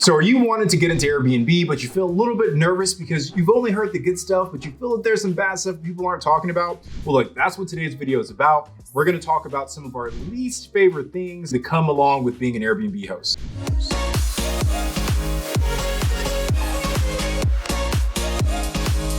So are you wanting to get into Airbnb, but you feel a little bit nervous because you've only heard the good stuff, but you feel that there's some bad stuff people aren't talking about? Well, look, that's what today's video is about. We're gonna talk about some of our least favorite things that come along with being an Airbnb host.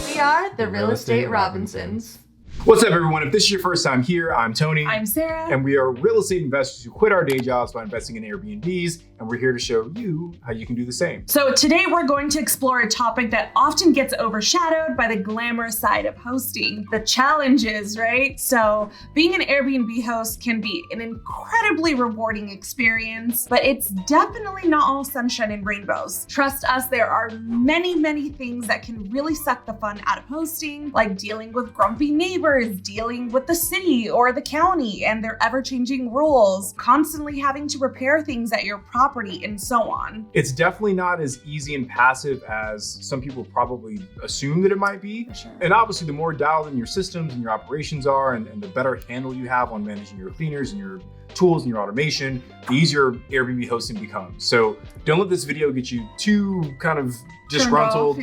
We are the Real Estate Robinsons. What's up, everyone? If this is your first time here, I'm Tony. I'm Sarah. And we are real estate investors who quit our day jobs by investing in Airbnbs, and we're here to show you how you can do the same. So today we're going to explore a topic that often gets overshadowed by the glamorous side of hosting, the challenges, right? So being an Airbnb host can be an incredibly rewarding experience, but it's definitely not all sunshine and rainbows. Trust us, there are many things that can really suck the fun out of hosting, like dealing with grumpy neighbors, dealing with the city or the county and their ever-changing rules, constantly having to repair things at your property, and so on. It's definitely not as easy and passive as some people probably assume that it might be. For sure. And obviously, the more dialed in your systems and your operations are, and the better handle you have on managing your cleaners and your tools and your automation, the easier Airbnb hosting becomes. So don't let this video get you too kind of disgruntled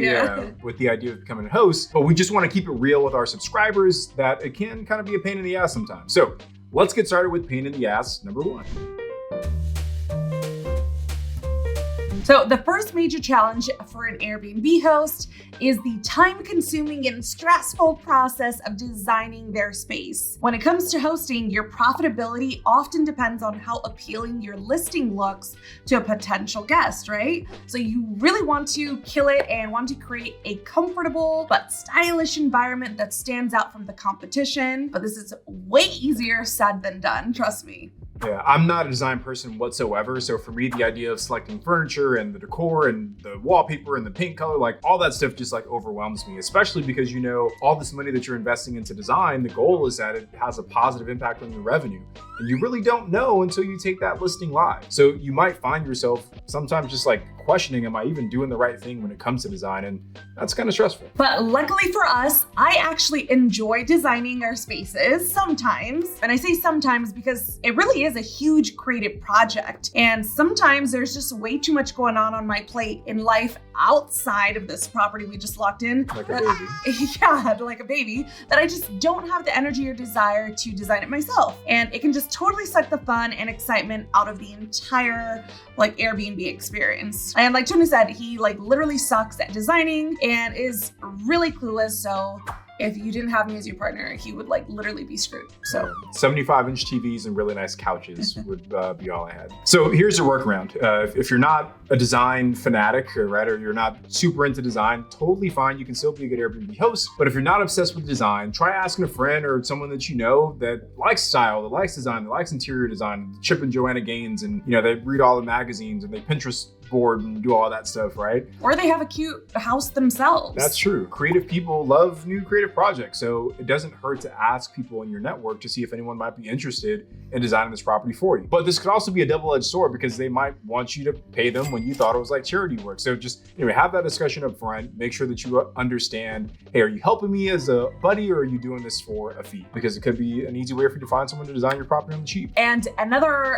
with the idea of becoming a host, but we just want to keep it real with our subscribers that it can kind of be a pain in the ass sometimes. So let's get started with pain in the ass number one. So the first major challenge for an Airbnb host is the time-consuming and stressful process of designing their space. When it comes to hosting, your profitability often depends on how appealing your listing looks to a potential guest, right? So you really want to kill it and want to create a comfortable but stylish environment that stands out from the competition. But this is way easier said than done, trust me. Yeah, I'm not a design person whatsoever. So for me, the idea of selecting furniture and the decor and the wallpaper and the paint color, like all that stuff just like overwhelms me, especially because, you know, all this money that you're investing into design, the goal is that it has a positive impact on your revenue. And you really don't know until you take that listing live. So you might find yourself sometimes just like questioning, am I even doing the right thing when it comes to design? And that's kind of stressful. But luckily for us, I actually enjoy designing our spaces sometimes. And I say sometimes because it really is a huge creative project. And sometimes there's just way too much going on my plate in life outside of this property we just locked in. Like a baby. Yeah, like a baby, that I just don't have the energy or desire to design it myself. And it can just totally suck the fun and excitement out of the entire like Airbnb experience. And like Tony said, he like literally sucks at designing and is really clueless. So if you didn't have me as your partner, he would like literally be screwed. So 75-inch TVs and really nice couches would be all I had. So here's your workaround. If you're not a design fanatic, right, or you're not super into design, totally fine. You can still be a good Airbnb host. But if you're not obsessed with design, try asking a friend or someone that you know that likes style, that likes design, that likes interior design, Chip and Joanna Gaines, and you know they read all the magazines and they Pinterest board and do all that stuff, right? Or they have a cute house themselves. That's true. Creative people love new creative projects. So it doesn't hurt to ask people in your network to see if anyone might be interested in designing this property for you. But this could also be a double-edged sword because they might want you to pay them when you thought it was like charity work. So just anyway, have that discussion up front. Make sure that you understand, hey, are you helping me as a buddy or are you doing this for a fee? Because it could be an easy way for you to find someone to design your property on the cheap. And another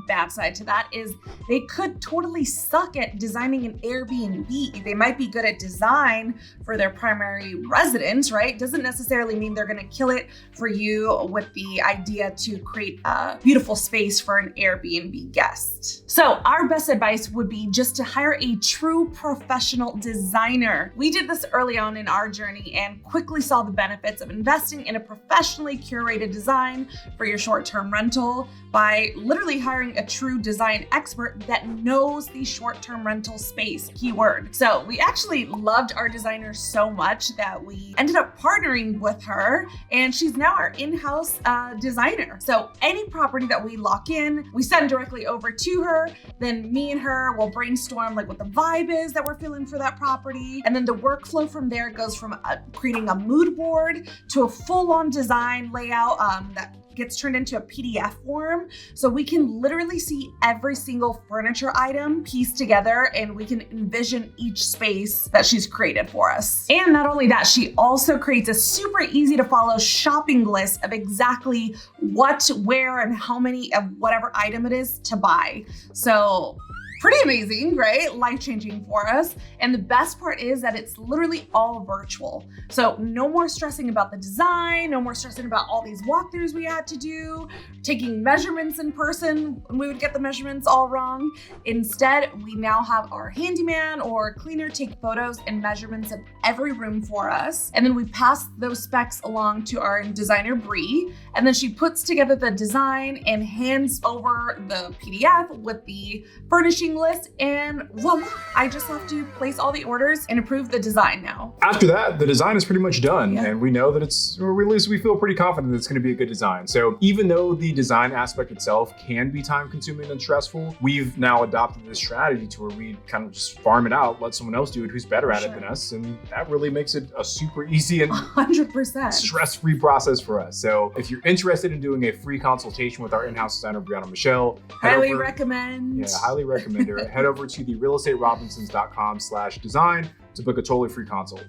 bad side to that is they could totally suck at designing an Airbnb. They might be good at design for their primary residence, right? Doesn't necessarily mean they're gonna kill it for you with the idea to create a beautiful space for an Airbnb guest. So our best advice would be just to hire a true professional designer. We did this early on in our journey and quickly saw the benefits of investing in a professionally curated design for your short-term rental by literally hiring a true design expert that knows the short-term rental space keyword. So we actually loved our designer so much that we ended up partnering with her, and she's now our in-house designer. So any property that we lock in, we send directly over to her. Then me and her will brainstorm like what the vibe is that we're feeling for that property. And then the workflow from there goes from creating a mood board to a full-on design layout that gets turned into a PDF form. So we can literally see every single furniture item pieced together and we can envision each space that she's created for us. And not only that, she also creates a super easy to follow shopping list of exactly what, where, and how many of whatever item it is to buy. So pretty amazing, right? Life-changing for us. And the best part is that it's literally all virtual. So no more stressing about the design, no more stressing about all these walkthroughs we had to do, taking measurements in person, and we would get the measurements all wrong. Instead, we now have our handyman or cleaner take photos and measurements of every room for us. And then we pass those specs along to our designer, Bree, and then she puts together the design and hands over the PDF with the furnishing list, and voila, I just have to place all the orders and approve the design now. After that, the design is pretty much done, Yeah. and we know that or at least we feel pretty confident that it's going to be a good design. So even though the design aspect itself can be time consuming and stressful, we've now adopted this strategy to where we kind of just farm it out, let someone else do it who's better at it than us, and that really makes it a super easy and 100% stress-free process for us. So if you're interested in doing a free consultation with our in-house designer, Brianna Michelle, highly recommend. Yeah, highly recommend her. Head over to the realestaterobinsons.com/design to book a totally free consult.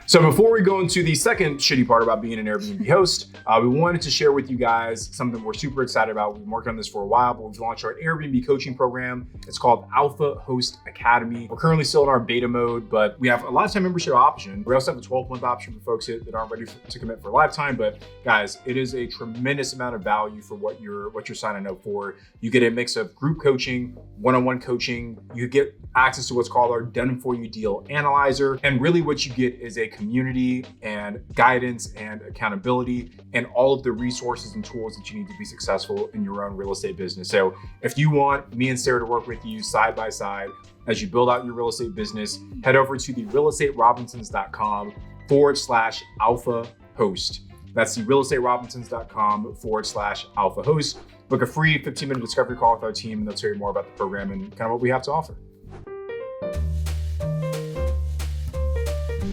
So before we go into the second shitty part about being an Airbnb host, we wanted to share with you guys something we're super excited about. We've been working on this for a while, but we've launched our Airbnb coaching program. It's called Alpha Host Academy. We're currently still in our beta mode, but we have a lifetime membership option. We also have a 12-month option for folks that aren't ready to commit for a lifetime. But guys, it is a tremendous amount of value for what you're signing up for. You get a mix of group coaching, one-on-one coaching. You get access to what's called our Done For You Deal Analyzer. And really what you get is a community and guidance and accountability and all of the resources and tools that you need to be successful in your own real estate business. So if you want me and Sarah to work with you side by side as you build out your real estate business, head over to the realestaterobinsons.com/alpha host. That's the realestaterobinsons.com/alpha host. Book a free 15-minute discovery call with our team, and they'll tell you more about the program and kind of what we have to offer.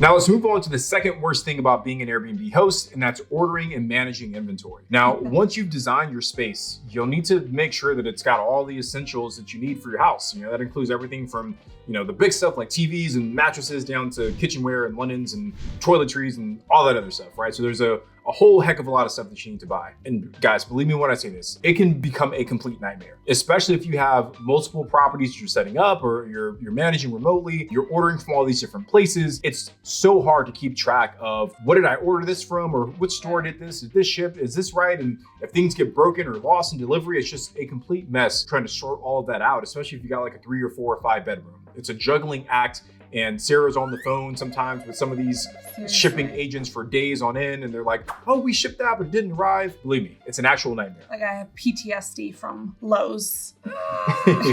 Now let's move on to the second worst thing about being an Airbnb host, and that's ordering and managing inventory. Now, once you've designed your space, you'll need to make sure that it's got all the essentials that you need for your house. That includes everything from, the big stuff like TVs and mattresses down to kitchenware and linens and toiletries and all that other stuff, right? So there's a whole heck of a lot of stuff that you need to buy. And guys, believe me when I say this, it can become a complete nightmare, especially if you have multiple properties you're setting up or you're managing remotely, you're ordering from all these different places. It's so hard to keep track of what did I order this from, or which store did this, is this shipped, is this right? And if things get broken or lost in delivery, it's just a complete mess trying to sort all of that out, especially if you got like a 3 or 4 or 5 bedroom. It's a juggling act. And Sarah's on the phone sometimes with some of these shipping agents for days on end, and they're like, oh, we shipped that, but it didn't arrive. Believe me, it's an actual nightmare. Like I have PTSD from Lowe's.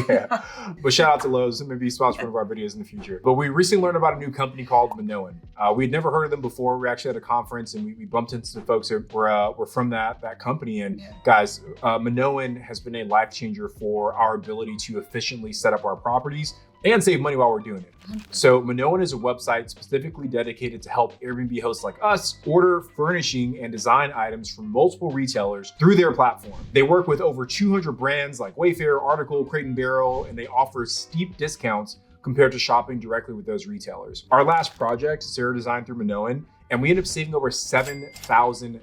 Yeah, but shout out to Lowe's. Maybe sponsor one of our videos in the future. But we recently learned about a new company called Minoan. We had never heard of them before. We actually had a conference, and we bumped into some folks that were from that company. And guys, Minoan has been a life changer for our ability to efficiently set up our properties and save money while we're doing it. So Minoan is a website specifically dedicated to help Airbnb hosts like us order furnishing and design items from multiple retailers through their platform. They work with over 200 brands like Wayfair, Article, Crate & Barrel, and they offer steep discounts compared to shopping directly with those retailers. Our last project, Sarah designed through Minoan, and we ended up saving over $7,000 in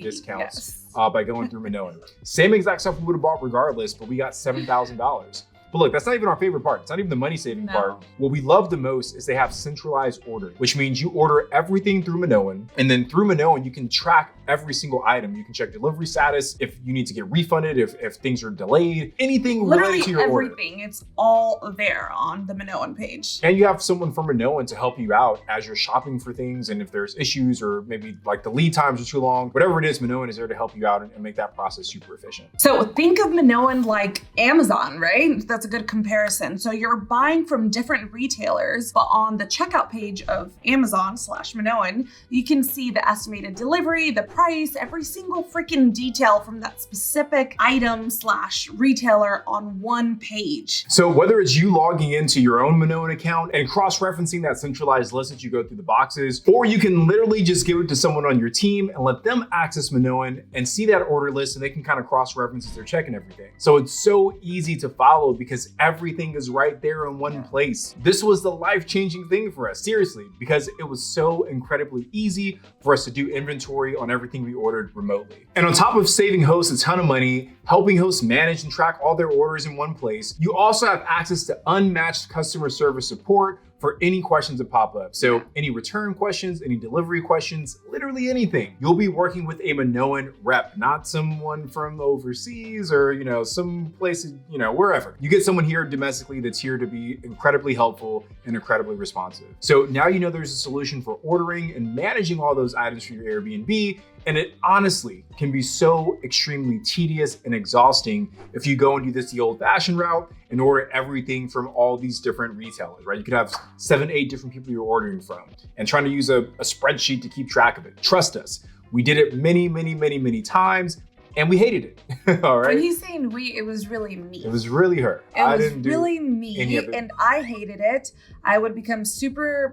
discounts by going through Minoan. Same exact stuff we would have bought regardless, but we got $7,000. But look, that's not even our favorite part. It's not even the money-saving part. What we love the most is they have centralized ordering, which means you order everything through Minoan, and then through Minoan, you can track every single item. You can check delivery status, if you need to get refunded, if things are delayed, anything related to your order. Literally everything. It's all there on the Minoan page. And you have someone from Minoan to help you out as you're shopping for things, and if there's issues or maybe like the lead times are too long, whatever it is, Minoan is there to help you out and make that process super efficient. So think of Minoan like Amazon, right? That's a good comparison. So you're buying from different retailers, but on the checkout page of Amazon/Minoan, you can see the estimated delivery, the price, every single freaking detail from that specific item/retailer on one page. So whether it's you logging into your own Minoan account and cross-referencing that centralized list as you go through the boxes, or you can literally just give it to someone on your team and let them access Minoan and see that order list, and they can kind of cross-reference as they're checking everything. So it's so easy to follow because because everything is right there in one place. This was the life-changing thing for us, seriously, because it was so incredibly easy for us to do inventory on everything we ordered remotely. And on top of saving hosts a ton of money, helping hosts manage and track all their orders in one place, you also have access to unmatched customer service support for any questions that pop up. So any return questions, any delivery questions, literally anything. You'll be working with a Minoan rep, not someone from overseas or, some place, wherever. You get someone here domestically that's here to be incredibly helpful and incredibly responsive. So now you know there's a solution for ordering and managing all those items for your Airbnb. And it honestly can be so extremely tedious and exhausting if you go and do this the old-fashioned route and order everything from all these different retailers, right? You could have 7, 8 different people you're ordering from and trying to use a spreadsheet to keep track of it. Trust us, we did it many times and we hated it, all right? When he's saying we, it was really me. It was really her. It was really me, and I hated it. I would become super...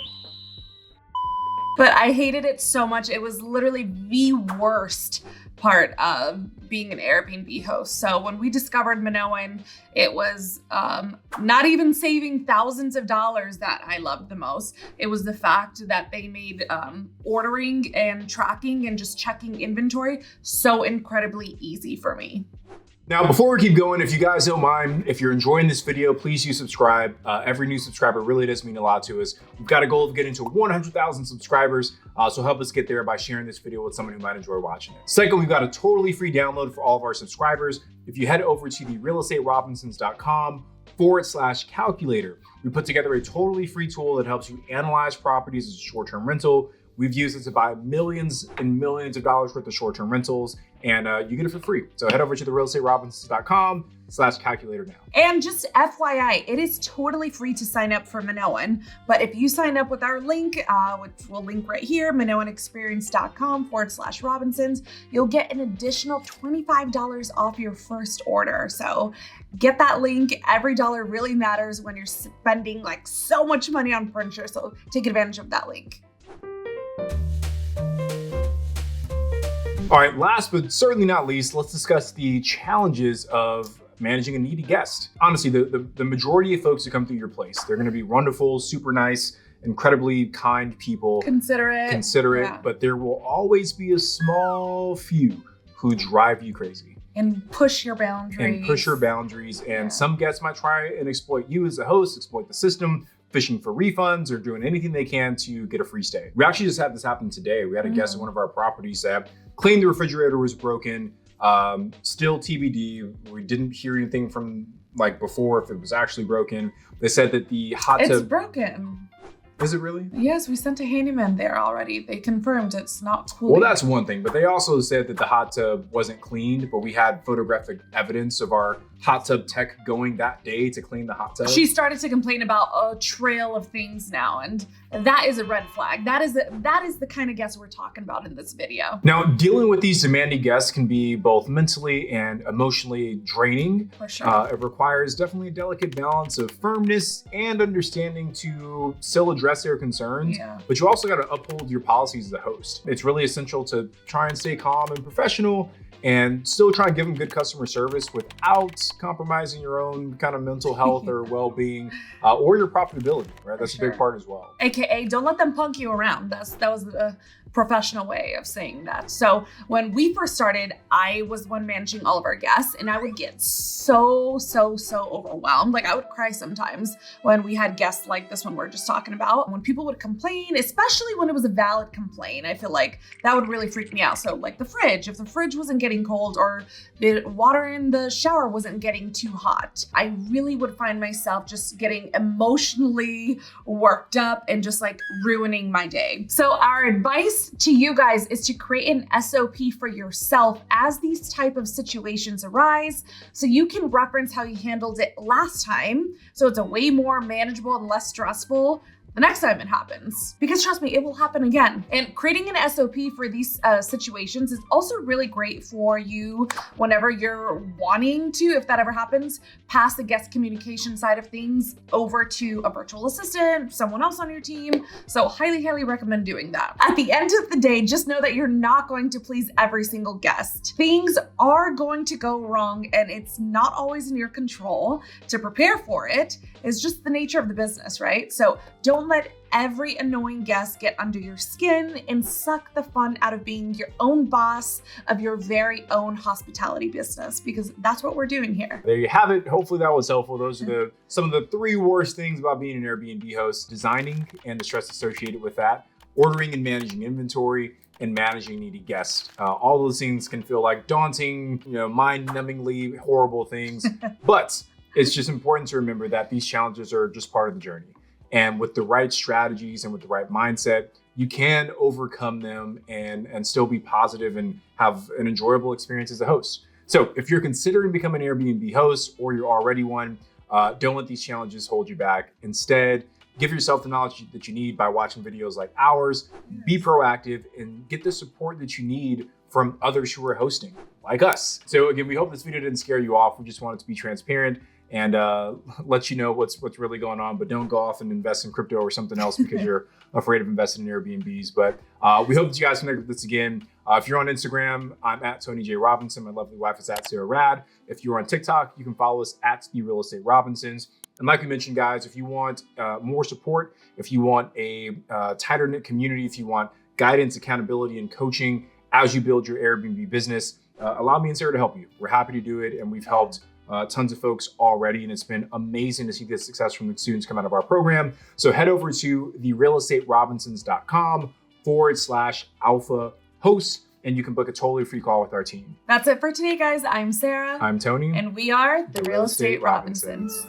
But I hated it so much. It was literally the worst part of being an Airbnb host. So when we discovered Minoan, it was not even saving thousands of dollars that I loved the most. It was the fact that they made ordering and tracking and just checking inventory so incredibly easy for me. Now, before we keep going, if you guys don't mind, if you're enjoying this video, please do subscribe. Every new subscriber really does mean a lot to us. We've got a goal of getting to 100,000 subscribers, so help us get there by sharing this video with someone who might enjoy watching it. Second, we've got a totally free download for all of our subscribers. If you head over to the realestaterobinsons.com/calculator, we put together a totally free tool that helps you analyze properties as a short-term rental. We've used it to buy millions and millions of dollars worth of short-term rentals, and you get it for free. So head over to the realestaterobinsons.com/calculator now. And just FYI, it is totally free to sign up for Minoan, but if you sign up with our link, which we'll link right here, minoanexperience.com/Robinsons, you'll get an additional $25 off your first order. So get that link. Every dollar really matters when you're spending like so much money on furniture. So take advantage of that link. All right, last but certainly not least, let's discuss the challenges of managing a needy guest. Honestly, the majority of folks who come through your place, they're gonna be wonderful, super nice, incredibly kind people. Considerate, yeah. But there will always be a small few who drive you crazy. And push your boundaries. And some guests might try and exploit you as a host, exploit the system, fishing for refunds or doing anything they can to get a free stay. We actually just had this happen today. We had a guest at one of our properties that claimed the refrigerator was broken. Still TBD. We didn't hear anything from before if it was actually broken. They said that the hot tub... It's broken. Is it really? Yes, we sent a handyman there already. They confirmed it's not cool. Well, that's one thing, but they also said that the hot tub wasn't cleaned, but we had photographic evidence of our hot tub tech going that day to clean the hot tub. She started to complain about a trail of things now, and that is a red flag. That is the kind of guest we're talking about in this video. Now, dealing with these demanding guests can be both mentally and emotionally draining. For sure. It requires definitely a delicate balance of firmness and understanding to still address their concerns, but you also got to uphold your policies as a host. It's really essential to try and stay calm and professional and still try and give them good customer service without compromising your own kind of mental health or well-being or your profitability, right? That's a big part as well. AKA, don't let them punk you around. That was the professional way of saying that. So when we first started, I was one managing all of our guests, and I would get so overwhelmed. I would cry sometimes when we had guests like this one we're just talking about. When people would complain, especially when it was a valid complaint, I feel like that would really freak me out. So the fridge, if the fridge wasn't getting cold or the water in the shower wasn't getting too hot, I really would find myself just getting emotionally worked up and just ruining my day. So our advice to you guys is to create an SOP for yourself as these type of situations arise, so you can reference how you handled it last time, so it's a way more manageable and less stressful the next time it happens. Because trust me, it will happen again. And creating an SOP for these situations is also really great for you whenever you're wanting to, if that ever happens, pass the guest communication side of things over to a virtual assistant, someone else on your team. So highly, highly recommend doing that. At the end of the day, just know that you're not going to please every single guest. Things are going to go wrong, and it's not always in your control to prepare for it. It's just the nature of the business, right? So don't let every annoying guest get under your skin and suck the fun out of being your own boss of your very own hospitality business, because that's what we're doing here. There you have it. Hopefully that was helpful. Those are some of the 3 worst things about being an Airbnb host: designing and the stress associated with that, ordering and managing inventory, and managing needy guests. All those things can feel like daunting, mind-numbingly horrible things, but it's just important to remember that these challenges are just part of the journey. And with the right strategies and with the right mindset, you can overcome them and still be positive and have an enjoyable experience as a host. So if you're considering becoming an Airbnb host or you're already one, don't let these challenges hold you back. Instead, give yourself the knowledge that you need by watching videos like ours. Be proactive and get the support that you need from others who are hosting, like us. So again, we hope this video didn't scare you off. We just wanted to be transparent and let you know what's really going on, but don't go off and invest in crypto or something else because you're afraid of investing in Airbnbs. But we hope that you guys connect with us again. If you're on Instagram, I'm at Tony J. Robinson. My lovely wife is at Sarah Rad. If you're on TikTok, you can follow us at The Real Estate Robinsons. And like we mentioned, guys, if you want more support, if you want a tighter knit community, if you want guidance, accountability, and coaching as you build your Airbnb business, allow me and Sarah to help you. We're happy to do it, and we've helped tons of folks already, and it's been amazing to see the success from the students come out of our program. So head over to therealestaterobinsons.com/alpha hosts, and you can book a totally free call with our team. That's it for today, guys. I'm Sarah. I'm Tony. And we are the Real Estate Robinsons.